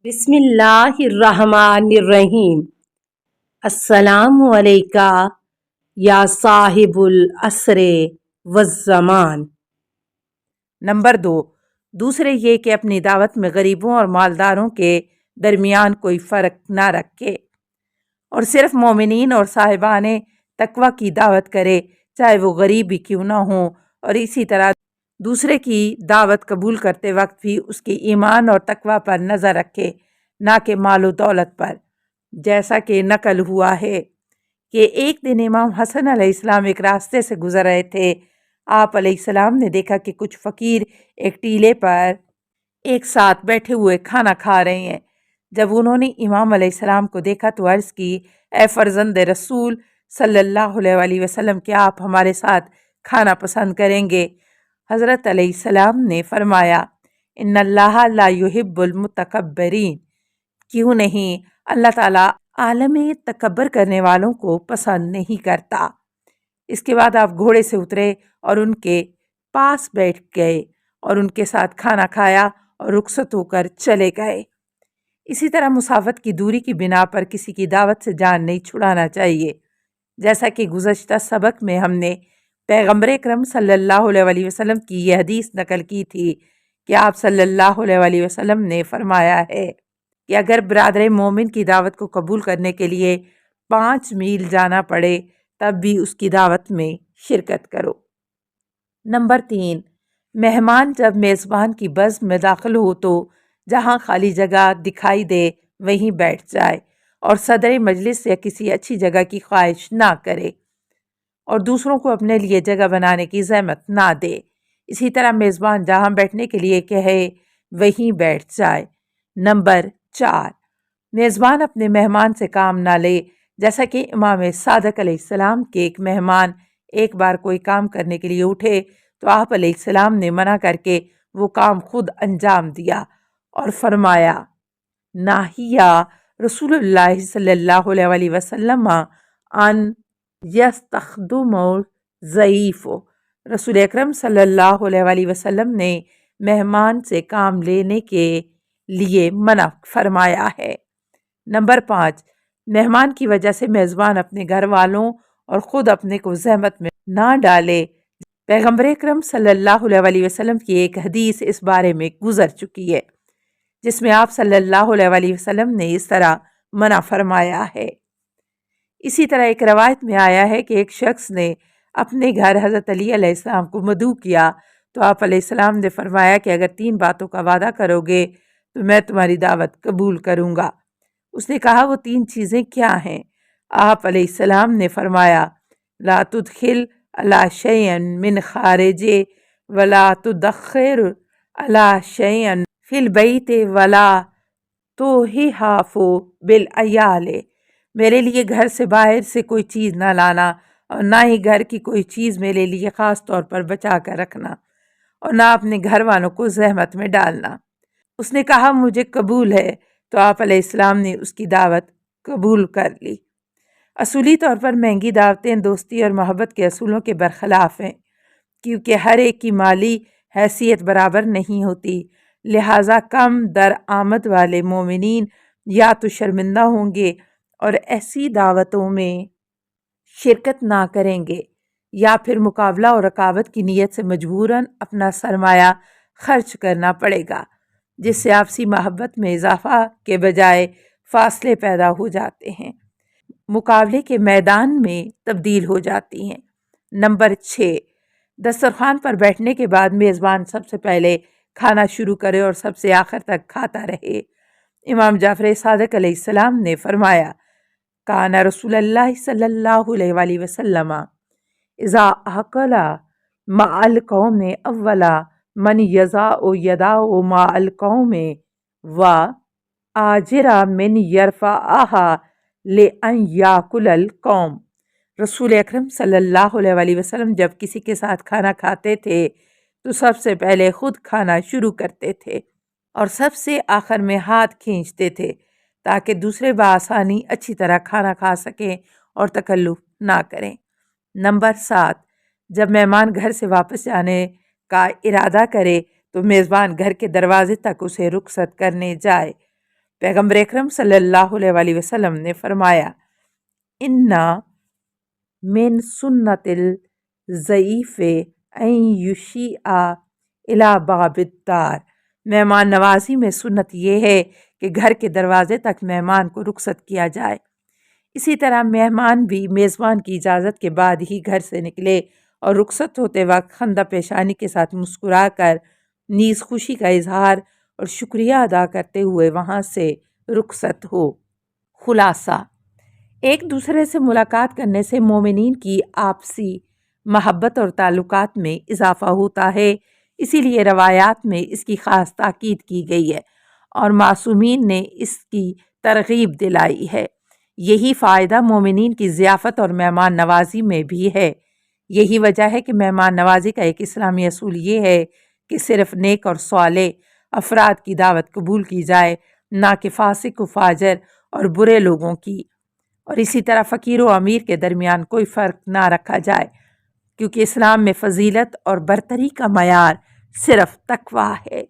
بسم اللہ الرحمن الرحیم۔ السلام علیکہ یا صاحب العصر والزمان۔ نمبر 2، دوسرے یہ کہ اپنی دعوت میں غریبوں اور مالداروں کے درمیان کوئی فرق نہ رکھے اور صرف مومنین اور صاحبان تقوی کی دعوت کرے، چاہے وہ غریب بھی کیوں نہ ہوں، اور اسی طرح دوسرے کی دعوت قبول کرتے وقت بھی اس کے ایمان اور تقوی پر نظر رکھے، نہ کہ مال و دولت پر۔ جیسا کہ نقل ہوا ہے کہ ایک دن امام حسن علیہ السلام ایک راستے سے گزر رہے تھے۔ آپ علیہ السلام نے دیکھا کہ کچھ فقیر ایک ٹیلے پر ایک ساتھ بیٹھے ہوئے کھانا کھا رہے ہیں۔ جب انہوں نے امام علیہ السلام کو دیکھا تو عرض کی، اے فرزند رسول صلی اللہ علیہ وسلم، کیا آپ ہمارے ساتھ کھانا پسند کریں گے؟ حضرت علیہ السلام نے فرمایا، ان اللہ لا یحب المتکبرین، کیوں نہیں، اللہ تعالیٰ عالم تکبر کرنے والوں کو پسند نہیں کرتا۔ اس کے بعد آپ گھوڑے سے اترے اور ان کے پاس بیٹھ گئے اور ان کے ساتھ کھانا کھایا اور رخصت ہو کر چلے گئے۔ اسی طرح مسافت کی دوری کی بنا پر کسی کی دعوت سے جان نہیں چھڑانا چاہیے، جیسا کہ گزشتہ سبق میں ہم نے پیغمبر اکرم صلی اللہ علیہ وسلم کی یہ حدیث نقل کی تھی کہ آپ صلی اللہ علیہ وسلم نے فرمایا ہے کہ اگر برادر مومن کی دعوت کو قبول کرنے کے لیے 5 میل جانا پڑے تب بھی اس کی دعوت میں شرکت کرو۔ نمبر 3، مہمان جب میزبان کی بزم میں داخل ہو تو جہاں خالی جگہ دکھائی دے وہیں بیٹھ جائے اور صدر مجلس یا کسی اچھی جگہ کی خواہش نہ کرے اور دوسروں کو اپنے لیے جگہ بنانے کی زحمت نہ دے۔ اسی طرح میزبان جہاں بیٹھنے کے لیے کہے وہیں بیٹھ جائے۔ نمبر 4، میزبان اپنے مہمان سے کام نہ لے، جیسا کہ امام صادق علیہ السلام کے ایک مہمان ایک بار کوئی کام کرنے کے لیے اٹھے تو آپ علیہ السلام نے منع کر کے وہ کام خود انجام دیا اور فرمایا، ناہیا رسول اللہ صلی اللہ علیہ وسلم ان یستخدم ضعیف، رسول اکرم صلی اللہ علیہ وسلم نے مہمان سے کام لینے کے لیے منع فرمایا ہے۔ نمبر 5، مہمان کی وجہ سے میزبان اپنے گھر والوں اور خود اپنے کو زحمت میں نہ ڈالے۔ پیغمبر اکرم صلی اللہ علیہ وسلم کی ایک حدیث اس بارے میں گزر چکی ہے، جس میں آپ صلی اللہ علیہ وسلم نے اس طرح منع فرمایا ہے۔ اسی طرح ایک روایت میں آیا ہے کہ ایک شخص نے اپنے گھر حضرت علی علیہ السلام کو مدعو کیا تو آپ علیہ السلام نے فرمایا کہ اگر 3 باتوں کا وعدہ کرو گے تو میں تمہاری دعوت قبول کروں گا۔ اس نے کہا وہ 3 چیزیں کیا ہیں؟ آپ علیہ السلام نے فرمایا، لا تدخل علی شیئا من خارج ولا تدخر علی شیئا فی البیت ولا توہیہاف بالعیال، میرے لیے گھر سے باہر سے کوئی چیز نہ لانا اور نہ ہی گھر کی کوئی چیز میرے لیے خاص طور پر بچا کر رکھنا اور نہ اپنے گھر والوں کو زحمت میں ڈالنا۔ اس نے کہا مجھے قبول ہے، تو آپ علیہ السلام نے اس کی دعوت قبول کر لی۔ اصولی طور پر مہنگی دعوتیں دوستی اور محبت کے اصولوں کے برخلاف ہیں، کیونکہ ہر ایک کی مالی حیثیت برابر نہیں ہوتی، لہٰذا کم درآمد والے مومنین یا تو شرمندہ ہوں گے اور ایسی دعوتوں میں شرکت نہ کریں گے، یا پھر مقابلہ اور رقابت کی نیت سے مجبوراً اپنا سرمایہ خرچ کرنا پڑے گا، جس سے آپسی محبت میں اضافہ کے بجائے فاصلے پیدا ہو جاتے ہیں، مقابلے کے میدان میں تبدیل ہو جاتی ہیں۔ نمبر 6، دسترخوان پر بیٹھنے کے بعد میزبان سب سے پہلے کھانا شروع کرے اور سب سے آخر تک کھاتا رہے۔ امام جعفر صادق علیہ السلام نے فرمایا، کان رسول اللہ صلی اللہ علیہ وسلم اذا اکل مع القوم اولا من یضع یدہ مع القوم و آجرا من یرفعها لأن یاکل القوم، رسول اکرم صلی اللہ علیہ وسلم جب کسی کے ساتھ کھانا کھاتے تھے تو سب سے پہلے خود کھانا شروع کرتے تھے اور سب سے آخر میں ہاتھ کھینچتے تھے تاکہ دوسرے بآسانی اچھی طرح کھانا کھا سکیں اور تکلف نہ کریں۔ نمبر 7، جب مہمان گھر سے واپس جانے کا ارادہ کرے تو میزبان گھر کے دروازے تک اسے رخصت کرنے جائے۔ پیغمبر اکرم صلی اللہ علیہ وسلم نے فرمایا، اِنَّ من سنت الضعیف ان یشیع الی باب الدار، مہمان نوازی میں سنت یہ ہے کہ گھر کے دروازے تک مہمان کو رخصت کیا جائے۔ اسی طرح مہمان بھی میزبان کی اجازت کے بعد ہی گھر سے نکلے اور رخصت ہوتے وقت خندہ پیشانی کے ساتھ مسکرا کر نیز خوشی کا اظہار اور شکریہ ادا کرتے ہوئے وہاں سے رخصت ہو۔ خلاصہ، ایک دوسرے سے ملاقات کرنے سے مومنین کی آپسی محبت اور تعلقات میں اضافہ ہوتا ہے، اسی لیے روایات میں اس کی خاص تاکید کی گئی ہے اور معصومین نے اس کی ترغیب دلائی ہے۔ یہی فائدہ مومنین کی ضیافت اور مہمان نوازی میں بھی ہے۔ یہی وجہ ہے کہ مہمان نوازی کا ایک اسلامی اصول یہ ہے کہ صرف نیک اور صالح افراد کی دعوت قبول کی جائے، نہ کہ فاسق و فاجر اور برے لوگوں کی، اور اسی طرح فقیر و امیر کے درمیان کوئی فرق نہ رکھا جائے، کیونکہ اسلام میں فضیلت اور برتری کا معیار صرف تقویٰ ہے۔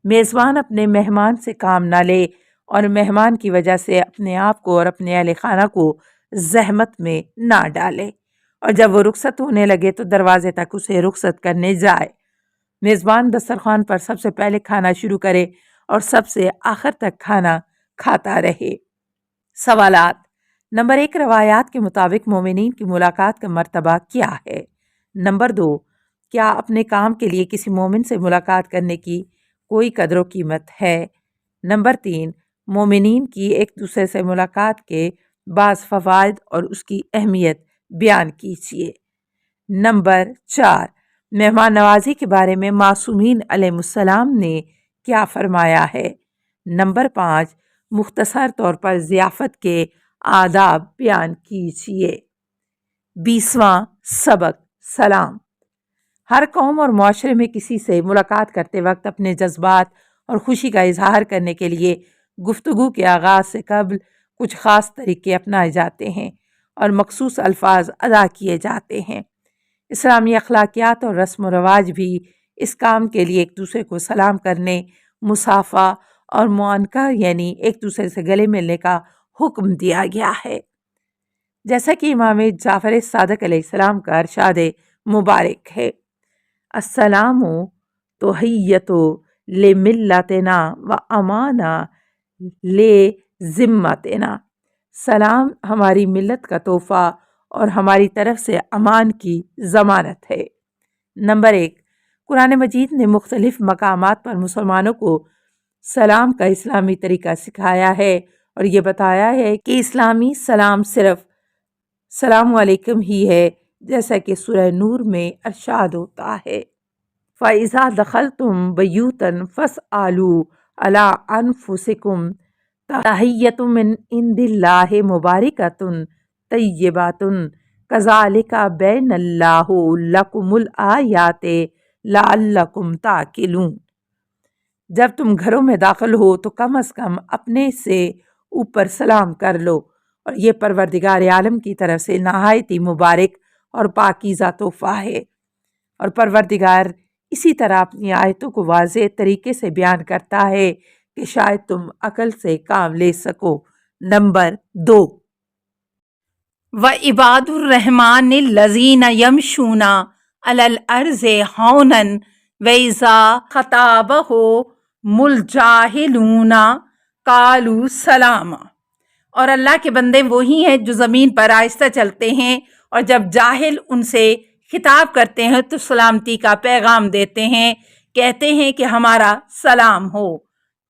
میزبان اپنے مہمان سے کام نہ لے اور مہمان کی وجہ سے اپنے آپ کو اور اپنے اہل خانہ کو زحمت میں نہ ڈالے، اور جب وہ رخصت ہونے لگے تو دروازے تک اسے رخصت کرنے جائے۔ میزبان دسترخوان پر سب سے پہلے کھانا شروع کرے اور سب سے آخر تک کھانا کھاتا رہے۔ سوالات۔ نمبر 1، روایات کے مطابق مومنین کی ملاقات کا مرتبہ کیا ہے؟ نمبر 2، کیا اپنے کام کے لیے کسی مومن سے ملاقات کرنے کی کوئی قدر و قیمت ہے؟ نمبر 3، مومنین کی ایک دوسرے سے ملاقات کے بعض فوائد اور اس کی اہمیت بیان کیجیے۔ نمبر 4، مہمان نوازی کے بارے میں معصومین علیہ السلام نے کیا فرمایا ہے؟ نمبر 5، مختصر طور پر ضیافت کے آداب بیان کیجیے۔ 20واں سبق، سلام۔ ہر قوم اور معاشرے میں کسی سے ملاقات کرتے وقت اپنے جذبات اور خوشی کا اظہار کرنے کے لیے گفتگو کے آغاز سے قبل کچھ خاص طریقے اپنائے جاتے ہیں اور مخصوص الفاظ ادا کیے جاتے ہیں۔ اسلامی اخلاقیات اور رسم و رواج بھی اس کام کے لیے ایک دوسرے کو سلام کرنے، مصافحہ اور معانقہ یعنی ایک دوسرے سے گلے ملنے کا حکم دیا گیا ہے، جیسا کہ امام جعفر صادق علیہ السلام کا ارشاد مبارک ہے، السلام تحیۃ لملتنا و امانہ لذمتنا، سلام ہماری ملت کا تحفہ اور ہماری طرف سے امان کی ضمانت ہے۔ نمبر 1، قرآن مجید نے مختلف مقامات پر مسلمانوں کو سلام کا اسلامی طریقہ سکھایا ہے اور یہ بتایا ہے کہ اسلامی سلام صرف السلام علیکم ہی ہے، جیسا کہ سورہ نور میں ارشاد ہوتا ہے، فَإِذَا دَخَلْتُمْ بَيُوتًا فَاسْأَلُوا عَلَىٰ أَنفُسِكُمْ تَحِيَّةٌ مِّنْ عِندِ اللَّهِ مُبَارَكَةٌ طَيِّبَةٌ كَذَٰلِكَ بَيَّنَ اللَّهُ لَكُمُ الْآيَاتِ لَعَلَّكُمْ تَعْقِلُونَ۔ جب تم گھروں میں داخل ہو تو کم از کم اپنے سے اوپر سلام کر لو، اور یہ پروردگار عالم کی طرف سے نہایت ہی مبارک اور پاکیزہ تحفہ ہے، اور پروردگار اسی طرح اپنی آیتوں کو واضح طریقے سے بیان کرتا ہے کہ شاید تم عقل سے کام لے سکو۔ نمبر 2، وعباد الرحمن الذین یمشون علی الارض ہونا واذا خاطبهم الجاہلون قالوا سلاما، اور اللہ کے بندے وہی ہیں جو زمین پر آہستہ چلتے ہیں اور جب جاہل ان سے خطاب کرتے ہیں تو سلامتی کا پیغام دیتے ہیں، کہتے ہیں کہ ہمارا سلام ہو۔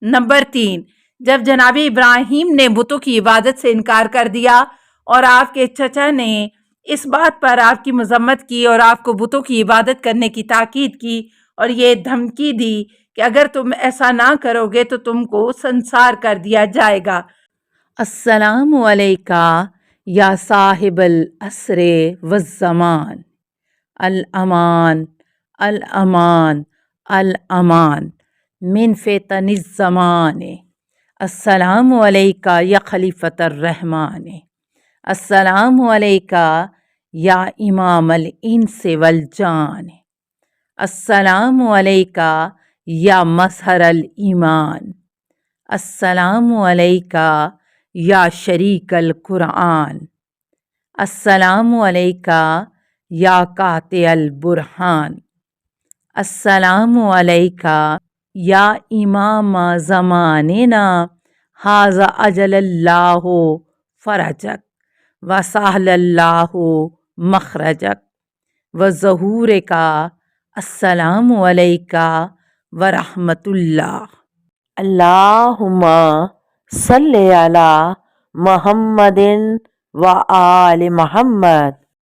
نمبر 3، جب جناب ابراہیم نے بتوں کی عبادت سے انکار کر دیا اور آپ کے چچا نے اس بات پر آپ کی مذمت کی اور آپ کو بتوں کی عبادت کرنے کی تاکید کی اور یہ دھمکی دی کہ اگر تم ایسا نہ کرو گے تو تم کو سنسار کر دیا جائے گا، السلام علیکہ یا صاحب العصر والزمان، الامان الامان الامان من فتن الزمان، السلام علیکہ یا خلیفۃ الرحمن، السلام علیکہ یا امام الانس والجان، السلام علیکہ یا مظہر الایمان، السلام علیکہ یا شریک القرآن، السلام علیکہ یا قاطع البرہان، السلام علیکہ یا امام زماننا، ھذا اجل اللہ فرجک وسہل اللہ مخرجک وظہور کا، السلام علیکہ ورحمۃ اللہ۔ اللہم صلی علی محمد و آل محمد۔